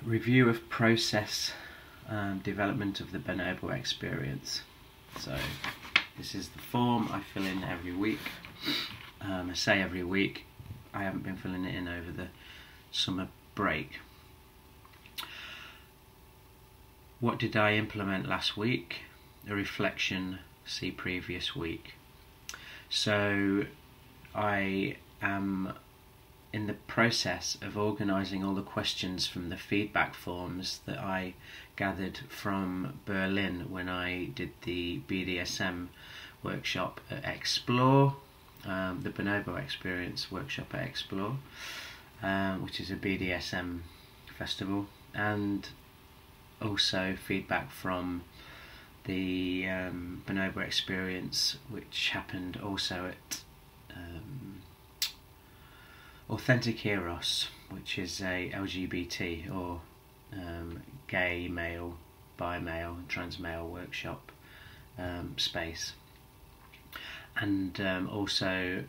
review of process development of the bonobo experience. So this is the form I fill in every week. I say every week, I haven't been filling it in over the summer break. What did I implement last week? A reflection, see previous week. So I am in the process of organising all the questions from the feedback forms that I gathered from Berlin when I did the BDSM workshop at Explore, the Bonobo experience workshop at Explore, which is a BDSM festival, and also feedback from the Bonobo experience, which happened also at Authentic Eros, which is a LGBT or gay, male, bi-male and trans male workshop space, and also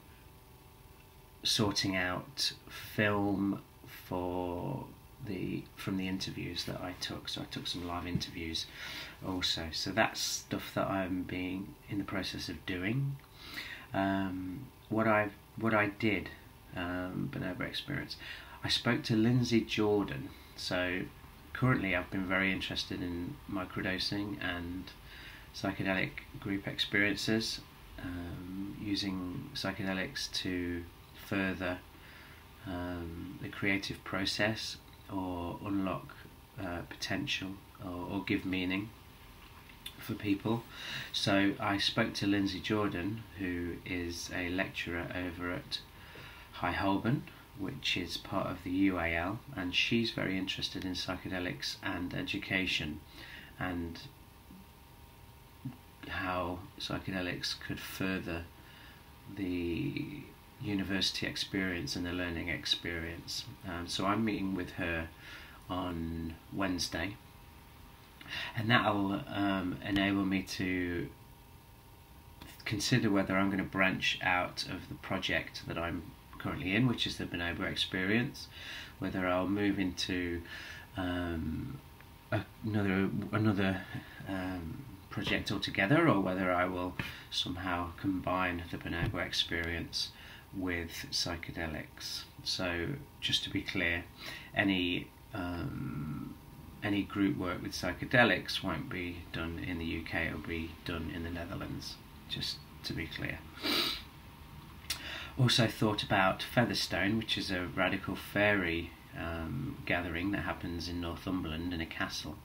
sorting out film from the interviews that I took. So I took some live interviews also. So that's stuff that I'm being in the process of doing. What I did. Bonobo experience. I spoke to LINDSEY JORDON. So currently I've been very interested in microdosing and psychedelic group experiences, using psychedelics to further the creative process or unlock potential or give meaning for people. So I spoke to LINDSEY JORDON, who is a lecturer over at High Holborn, which is part of the UAL, and she's very interested in psychedelics and education and how psychedelics could further the university experience and the learning experience. So I'm meeting with her on Wednesday, and that'll enable me to consider whether I'm going to branch out of the project that I'm currently in, which is the Bonobo experience, whether I'll move into another project altogether, or whether I will somehow combine the Bonobo experience with psychedelics. So just to be clear, any group work with psychedelics won't be done in the UK, it'll be done in the Netherlands, just to be clear. Also thought about Featherstone, which is a radical fairy gathering that happens in Northumberland in a castle,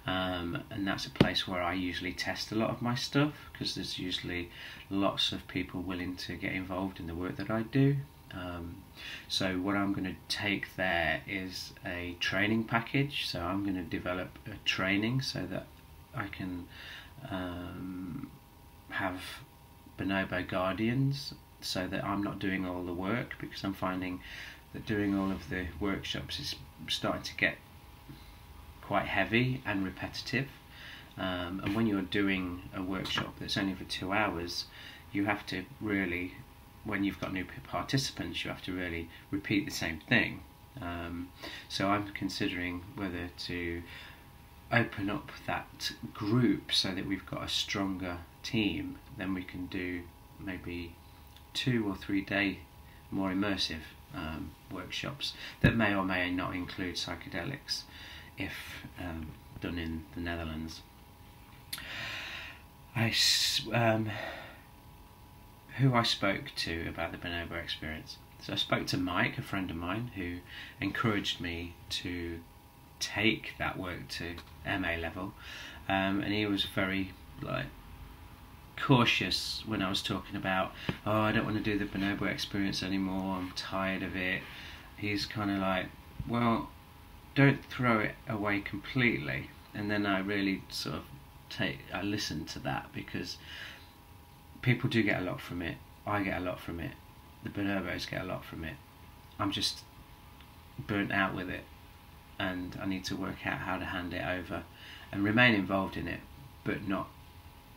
and that's a place where I usually test a lot of my stuff, because there's usually lots of people willing to get involved in the work that I do. So what I'm going to take there is a training package. So I'm going to develop a training so that I can have Bonobo guardians, so that I'm not doing all the work, because I'm finding that doing all of the workshops is starting to get quite heavy and repetitive, and when you're doing a workshop that's only for 2 hours, you have to really, when you've got new participants, you have to really repeat the same thing. So I'm considering whether to open up that group so that we've got a stronger team. Then we can do maybe 2 or 3 day more immersive workshops that may or may not include psychedelics if done in the Netherlands. Who I spoke to about the Bonobo experience. So I spoke to Mike, a friend of mine, who encouraged me to take that work to MA level, and he was very cautious when I was talking about, oh, I don't want to do the Bonobo experience anymore, I'm tired of it. He's kind of like, well, don't throw it away completely. And then I really sort of I listened to that, because people do get a lot from it, I get a lot from it, the bonobos get a lot from it. I'm just burnt out with it, and I need to work out how to hand it over and remain involved in it, but not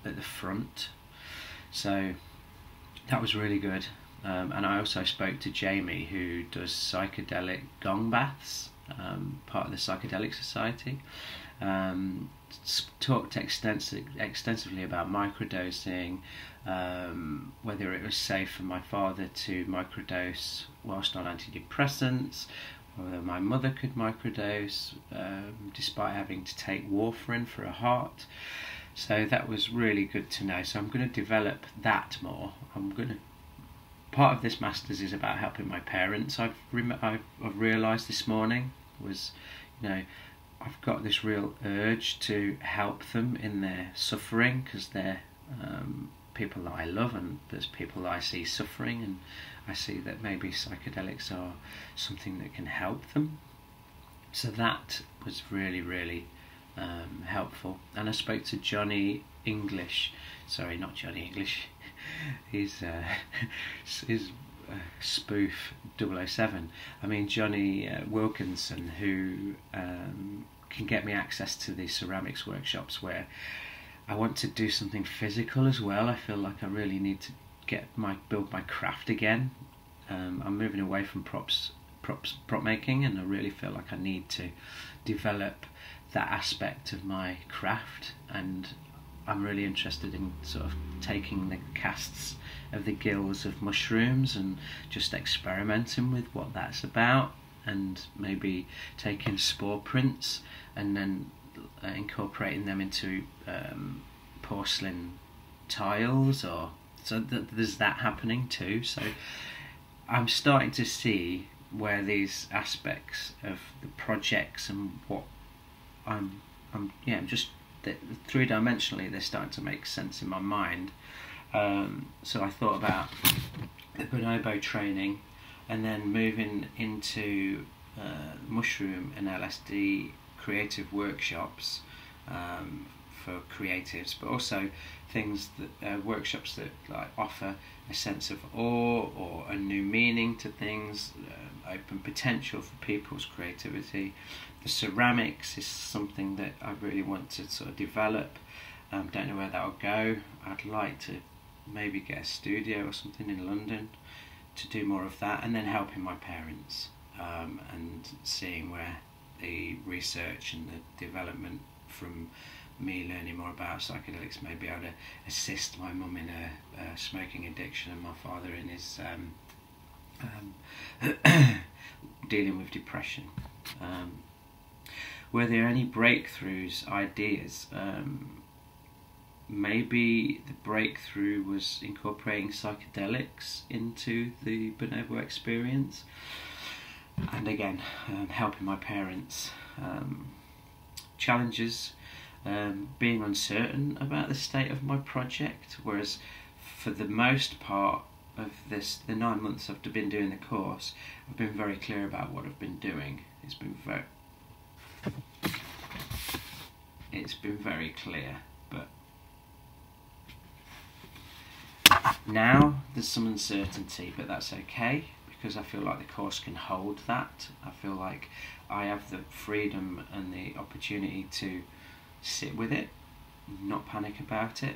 at the front. So that was really good. And I also spoke to Jamie, who does psychedelic gong baths, part of the Psychedelic Society. Talked extensively about microdosing, whether it was safe for my father to microdose whilst on antidepressants, whether my mother could microdose despite having to take warfarin for a heart. So that was really good to know. So I'm going to develop that more. Part of this masters is about helping my parents. I've realised this morning was, I've got this real urge to help them in their suffering, because they're people that I love, and there's people that I see suffering, and I see that maybe psychedelics are something that can help them. So that was really, really helpful. And I spoke to Johnny English, sorry, not Johnny English, he's spoof 007. I mean Johnny Wilkinson, who can get me access to the ceramics workshops, where I want to do something physical as well. I feel like I really need to build my craft again. I'm moving away from prop making, and I really feel like I need to develop that aspect of my craft, and I'm really interested in sort of taking the casts of the gills of mushrooms and just experimenting with what that's about, and maybe taking spore prints and then incorporating them into porcelain tiles, or so there's that happening too. So I'm starting to see where these aspects of the projects and what I'm just three-dimensionally, they're starting to make sense in my mind. So I thought about the bonobo training, and then moving into mushroom and LSD creative workshops for creatives, but also things that workshops that like offer a sense of awe or a new meaning to things, open potential for people's creativity. The ceramics is something that I really want to sort of develop. Don't know where that'll go. I'd like to maybe get a studio or something in London to do more of that, and then helping my parents and seeing where the research and the development from me learning more about psychedelics may be able to assist my mum in her smoking addiction, and my father in his dealing with depression. Were there any breakthroughs, ideas? Maybe the breakthrough was incorporating psychedelics into the bonobo experience, and again helping my parents. Challenges, being uncertain about the state of my project, whereas for the most part of the 9 months I've been doing the course, I've been very clear about what I've been doing. It's been very clear, but now there's some uncertainty, but that's okay, because I feel like the course can hold that. I feel like I have the freedom and the opportunity to sit with it, not panic about it,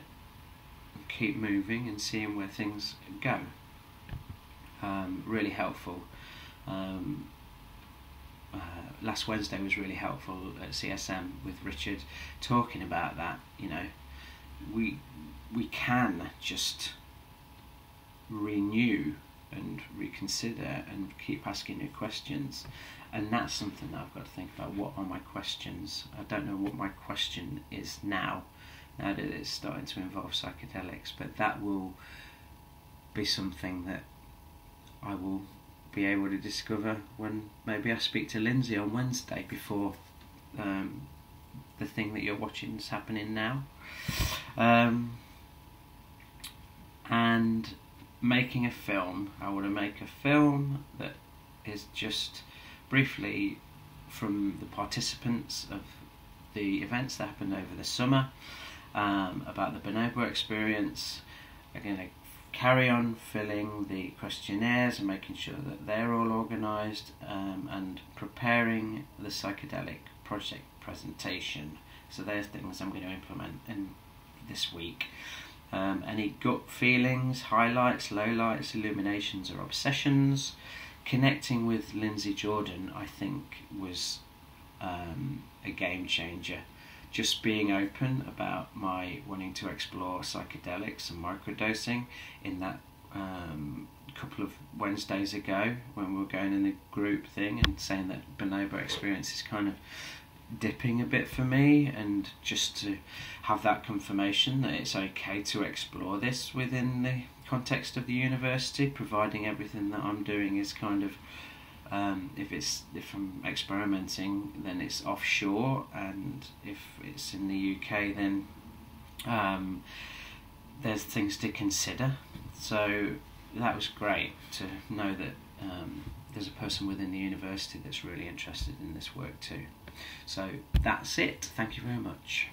and keep moving and seeing where things go. Really helpful. Last Wednesday was really helpful at CSM with Richard, talking about that. We can just renew and reconsider and keep asking new questions, and that's something that I've got to think about. What are my questions? I don't know what my question is now that it's starting to involve psychedelics, but that will be something that I will be able to discover when maybe I speak to LINDSEY on Wednesday, before the thing that you're watching is happening now. And making a film, I want to make a film that is just briefly from the participants of the events that happened over the summer, about the bonobo experience. I'm going to carry on filling the questionnaires and making sure that they're all organised, and preparing the psychedelic project presentation. So there's things I'm going to implement in this week. Any gut feelings, highlights, lowlights, illuminations or obsessions, connecting with Lindsay Jordan, I think, was a game changer. Just being open about my wanting to explore psychedelics and microdosing in that couple of Wednesdays ago when we were going in the group thing, and saying that bonobo experience is kind of dipping a bit for me, and just to have that confirmation that it's okay to explore this within the context of the university, providing everything that I'm doing is kind of if I'm experimenting, then it's offshore, and if it's in the UK, then there's things to consider. So that was great to know that there's a person within the university that's really interested in this work too. So that's it. Thank you very much.